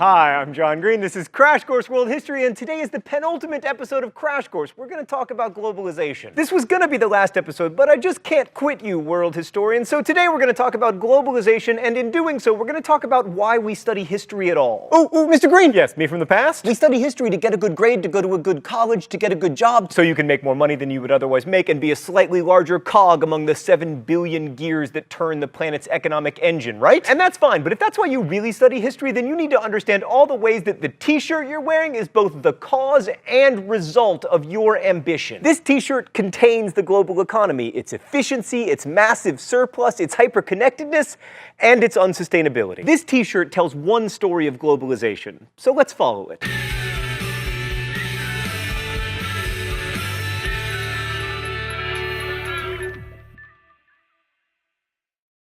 Hi, I'm John Green. This is Crash Course World History, and today is the penultimate episode of Crash Course. We're going to talk about globalization. This was going to be the last episode, but I just can't quit you, world historians. So today we're going to talk about globalization, and in doing so, we're going to talk about why we study history at all. Oh, Mr. Green! Yes, me from the past? We study history to get a good grade, to go to a good college, to get a good job. So you can make more money than you would otherwise make and be a slightly larger cog among the 7 billion gears that turn the planet's economic engine, right? And that's fine, but if that's why you really study history, then you need to understand all the ways that the t-shirt you're wearing is both the cause and result of your ambition. This t-shirt contains the global economy, its efficiency, its massive surplus, its hyperconnectedness, and its unsustainability. This t-shirt tells one story of globalization, so let's follow it.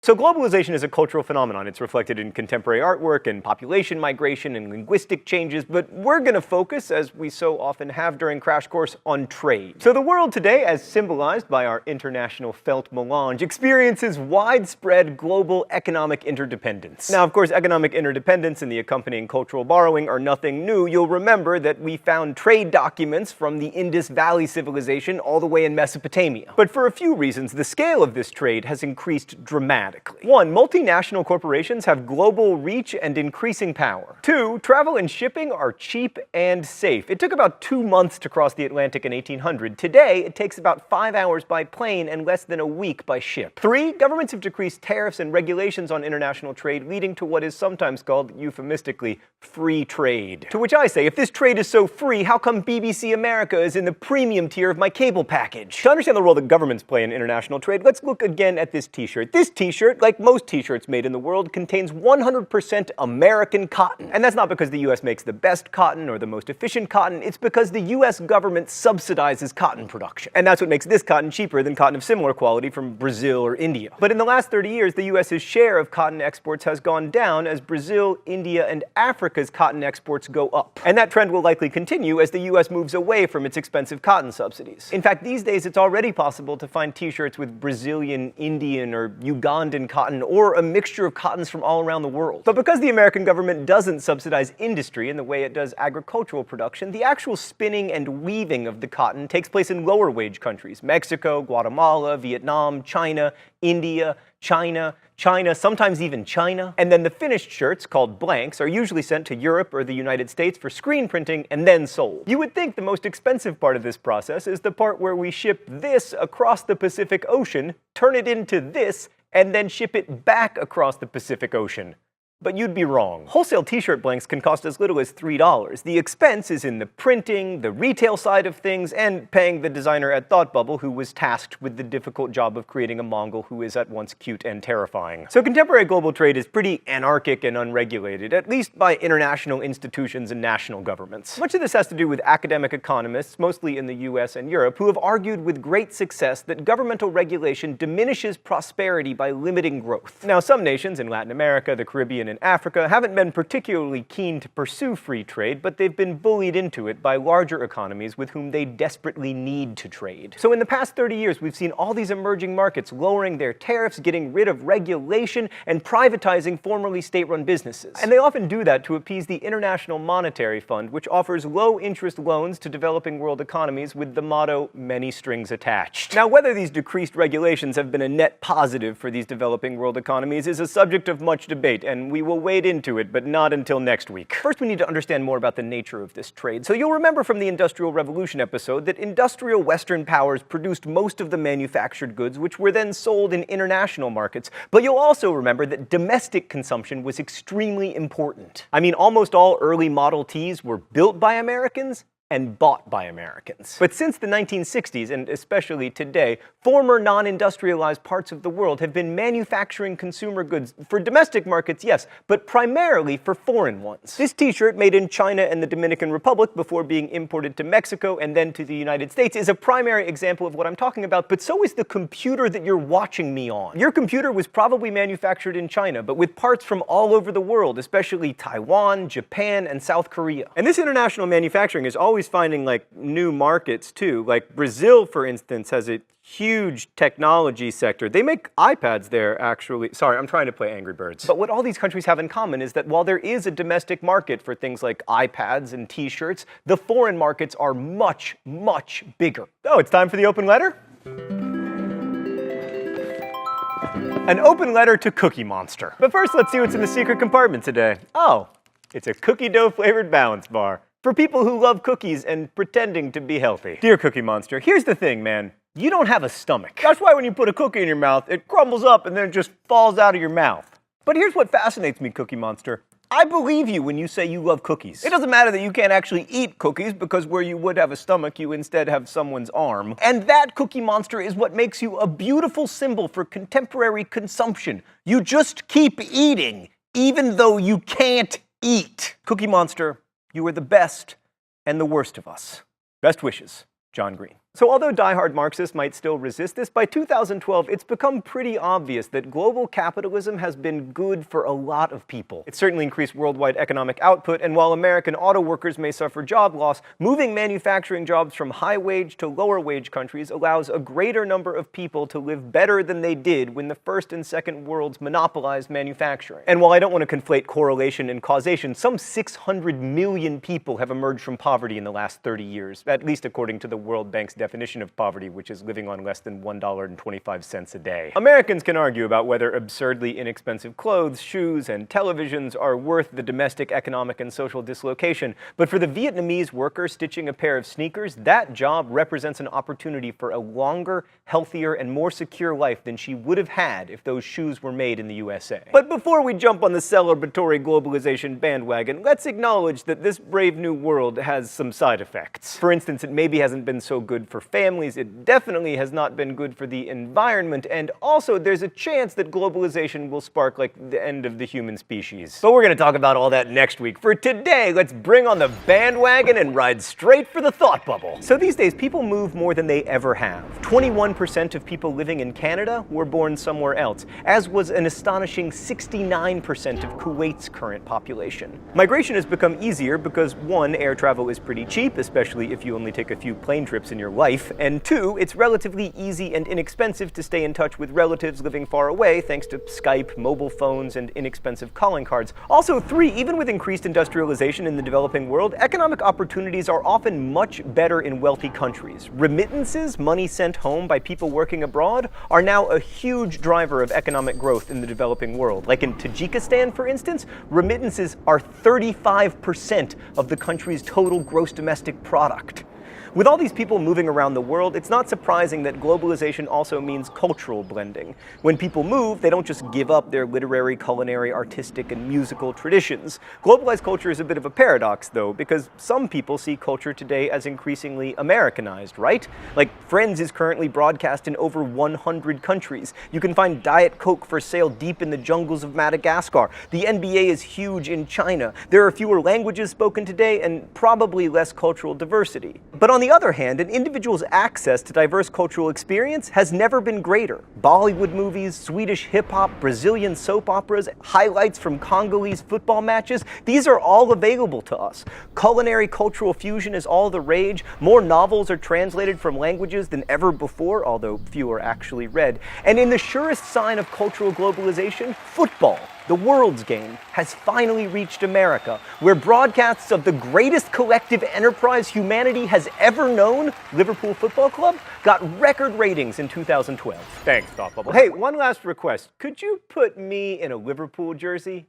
So globalization is a cultural phenomenon. It's reflected in contemporary artwork and population migration and linguistic changes, but we're going to focus, as we so often have during Crash Course, on trade. So the world today, as symbolized by our international felt melange, experiences widespread global economic interdependence. Now, of course, economic interdependence and the accompanying cultural borrowing are nothing new. You'll remember that we found trade documents from the Indus Valley civilization all the way in Mesopotamia. But for a few reasons, the scale of this trade has increased dramatically. 1. Multinational corporations have global reach and increasing power. 2. Travel and shipping are cheap and safe. It took about 2 months to cross the Atlantic in 1800. Today, it takes about 5 hours by plane and less than a week by ship. 3. Governments have decreased tariffs and regulations on international trade, leading to what is sometimes called, euphemistically, free trade. To which I say, if this trade is so free, how come BBC America is in the premium tier of my cable package? To understand the role that governments play in international trade, let's look again at this t-shirt. This t-shirt, like most t-shirts made in the world, contains 100% American cotton. And that's not because the US makes the best cotton or the most efficient cotton, it's because the US government subsidizes cotton production. And that's what makes this cotton cheaper than cotton of similar quality from Brazil or India. But in the last 30 years, the US's share of cotton exports has gone down as Brazil, India, and Africa's cotton exports go up. And that trend will likely continue as the US moves away from its expensive cotton subsidies. In fact, these days it's already possible to find t-shirts with Brazilian, Indian, or Ugandan cotton, or a mixture of cottons from all around the world. But because the American government doesn't subsidize industry in the way it does agricultural production, the actual spinning and weaving of the cotton takes place in lower wage countries: Mexico, Guatemala, Vietnam, China, India, China, sometimes even China. And then the finished shirts, called blanks, are usually sent to Europe or the United States for screen printing and then sold. You would think the most expensive part of this process is the part where we ship this across the Pacific Ocean, turn it into this, and then ship it back across the Pacific Ocean. But you'd be wrong. Wholesale t-shirt blanks can cost as little as $3. The expense is in the printing, the retail side of things, and paying the designer at Thought Bubble who was tasked with the difficult job of creating a Mongol who is at once cute and terrifying. So contemporary global trade is pretty anarchic and unregulated, at least by international institutions and national governments. Much of this has to do with academic economists, mostly in the US and Europe, who have argued with great success that governmental regulation diminishes prosperity by limiting growth. Now, some nations in Latin America, the Caribbean, and Africa haven't been particularly keen to pursue free trade, but they've been bullied into it by larger economies with whom they desperately need to trade. So in the past 30 years, we've seen all these emerging markets lowering their tariffs, getting rid of regulation, and privatizing formerly state-run businesses. And they often do that to appease the International Monetary Fund, which offers low-interest loans to developing world economies with the motto, "many strings attached." Now, whether these decreased regulations have been a net positive for these developing world economies is a subject of much debate, and we will wade into it, but not until next week. First, we need to understand more about the nature of this trade. So you'll remember from the Industrial Revolution episode that industrial Western powers produced most of the manufactured goods, which were then sold in international markets. But you'll also remember that domestic consumption was extremely important. I mean, almost all early Model Ts were built by Americans and bought by Americans. But since the 1960s, and especially today, former non-industrialized parts of the world have been manufacturing consumer goods for domestic markets, yes, but primarily for foreign ones. This t-shirt, made in China and the Dominican Republic before being imported to Mexico and then to the United States, is a primary example of what I'm talking about, but so is the computer that you're watching me on. Your computer was probably manufactured in China, but with parts from all over the world, especially Taiwan, Japan, and South Korea. And this international manufacturing has always always finding like new markets too. Like Brazil, for instance, has a huge technology sector. They make iPads there, actually. Sorry, I'm trying to play Angry Birds. But what all these countries have in common is that while there is a domestic market for things like iPads and t-shirts, the foreign markets are much, much bigger. Oh, it's time for the open letter? An open letter to Cookie Monster. But first, let's see what's in the secret compartment today. Oh, it's a cookie dough flavored balance bar for people who love cookies and pretending to be healthy. Dear Cookie Monster, here's the thing, man. You don't have a stomach. That's why when you put a cookie in your mouth, it crumbles up and then it just falls out of your mouth. But here's what fascinates me, Cookie Monster. I believe you when you say you love cookies. It doesn't matter that you can't actually eat cookies, because where you would have a stomach, you instead have someone's arm. And that, Cookie Monster, is what makes you a beautiful symbol for contemporary consumption. You just keep eating, even though you can't eat. Cookie Monster, you are the best and the worst of us. Best wishes, John Green. So although diehard Marxists might still resist this, by 2012 it's become pretty obvious that global capitalism has been good for a lot of people. It's certainly increased worldwide economic output, and while American auto workers may suffer job loss, moving manufacturing jobs from high-wage to lower-wage countries allows a greater number of people to live better than they did when the first and second worlds monopolized manufacturing. And while I don't want to conflate correlation and causation, some 600 million people have emerged from poverty in the last 30 years, at least according to the World Bank's definition of poverty, which is living on less than $1.25 a day. Americans can argue about whether absurdly inexpensive clothes, shoes, and televisions are worth the domestic economic and social dislocation, but for the Vietnamese worker stitching a pair of sneakers, that job represents an opportunity for a longer, healthier, and more secure life than she would have had if those shoes were made in the USA. But before we jump on the celebratory globalization bandwagon, let's acknowledge that this brave new world has some side effects. For instance, it maybe hasn't been so good for families, it definitely has not been good for the environment, and also there's a chance that globalization will spark like the end of the human species. But we're going to talk about all that next week. For today, let's bring on the bandwagon and ride straight for the thought bubble. So these days, people move more than they ever have. 21% of people living in Canada were born somewhere else, as was an astonishing 69% of Kuwait's current population. Migration has become easier because 1, air travel is pretty cheap, especially if you only take a few plane trips in your life, and 2, it's relatively easy and inexpensive to stay in touch with relatives living far away thanks to Skype, mobile phones, and inexpensive calling cards. Also 3, even with increased industrialization in the developing world, economic opportunities are often much better in wealthy countries. Remittances, money sent home by people working abroad, are now a huge driver of economic growth in the developing world. Like in Tajikistan, for instance, remittances are 35% of the country's total gross domestic product. With all these people moving around the world, it's not surprising that globalization also means cultural blending. When people move, they don't just give up their literary, culinary, artistic, and musical traditions. Globalized culture is a bit of a paradox, though, because some people see culture today as increasingly Americanized, right? Like, Friends is currently broadcast in over 100 countries. You can find Diet Coke for sale deep in the jungles of Madagascar. The NBA is huge in China. There are fewer languages spoken today and probably less cultural diversity. But on the other hand, an individual's access to diverse cultural experience has never been greater. Bollywood movies, Swedish hip-hop, Brazilian soap operas, highlights from Congolese football matches, these are all available to us. Culinary cultural fusion is all the rage. More novels are translated from languages than ever before, although few are actually read. And in the surest sign of cultural globalization, football, the world's game, has finally reached America, where broadcasts of the greatest collective enterprise humanity has ever known, Liverpool Football Club, got record ratings in 2012. Thanks, Thought Bubble. Hey, one last request. Could you put me in a Liverpool jersey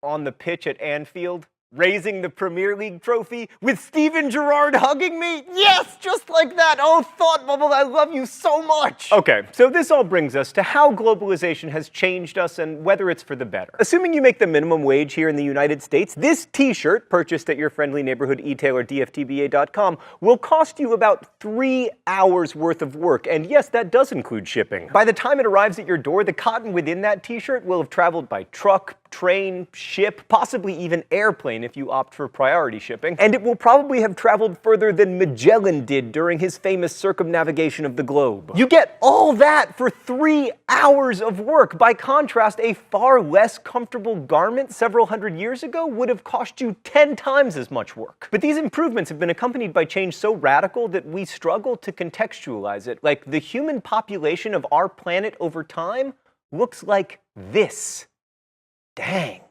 on the pitch at Anfield, raising the Premier League trophy with Steven Gerrard hugging me? Yes, just like that. Oh, Thought Bubble, I love you so much. Okay, so this all brings us to how globalization has changed us and whether it's for the better. Assuming you make the minimum wage here in the United States, this t-shirt, purchased at your friendly neighborhood e-tailer dftba.com, will cost you about 3 hours worth of work. And yes, that does include shipping. By the time it arrives at your door, the cotton within that t-shirt will have traveled by truck, train, ship, possibly even airplane if you opt for priority shipping. And it will probably have traveled further than Magellan did during his famous circumnavigation of the globe. You get all that for 3 hours of work. By contrast, a far less comfortable garment several hundred years ago would have cost you 10 times as much work. But these improvements have been accompanied by change so radical that we struggle to contextualize it. Like, the human population of our planet over time looks like this. Dang.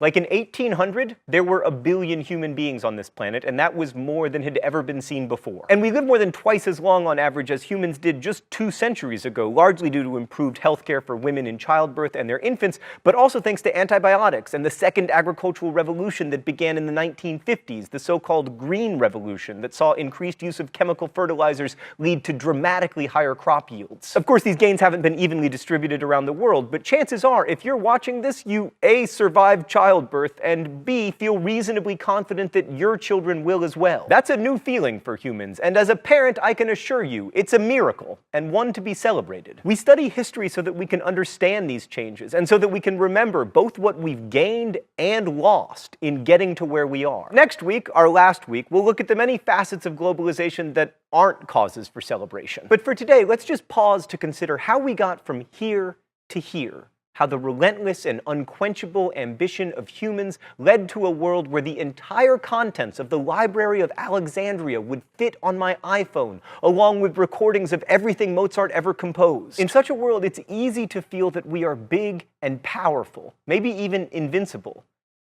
Like in 1800, there were 1 billion human beings on this planet, and that was more than had ever been seen before. And we live more than twice as long on average as humans did just 2 centuries ago, largely due to improved healthcare for women in childbirth and their infants, but also thanks to antibiotics and the second agricultural revolution that began in the 1950s, the so-called Green Revolution that saw increased use of chemical fertilizers lead to dramatically higher crop yields. Of course, these gains haven't been evenly distributed around the world, but chances are, if you're watching this, you A, survived childbirth, and B, feel reasonably confident that your children will as well. That's a new feeling for humans, and as a parent, I can assure you, it's a miracle, and one to be celebrated. We study history so that we can understand these changes, and so that we can remember both what we've gained and lost in getting to where we are. Next week, our last week, we'll look at the many facets of globalization that aren't causes for celebration. But for today, let's just pause to consider how we got from here to here. How the relentless and unquenchable ambition of humans led to a world where the entire contents of the Library of Alexandria would fit on my iPhone, along with recordings of everything Mozart ever composed. In such a world, it's easy to feel that we are big and powerful, maybe even invincible.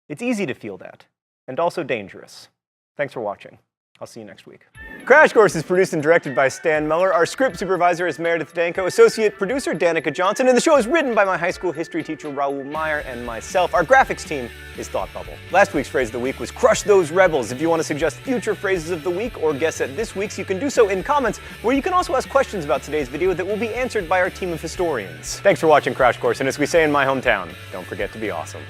It's easy to feel that, and also dangerous. Thanks for watching. I'll see you next week. Crash Course is produced and directed by Stan Muller. Our script supervisor is Meredith Danko, associate producer Danica Johnson, and the show is written by my high school history teacher Raoul Meyer and myself. Our graphics team is Thought Bubble. Last week's phrase of the week was crush those rebels. If you want to suggest future phrases of the week or guess at this week's, you can do so in comments, where you can also ask questions about today's video that will be answered by our team of historians. Thanks for watching Crash Course, and as we say in my hometown, don't forget to be awesome.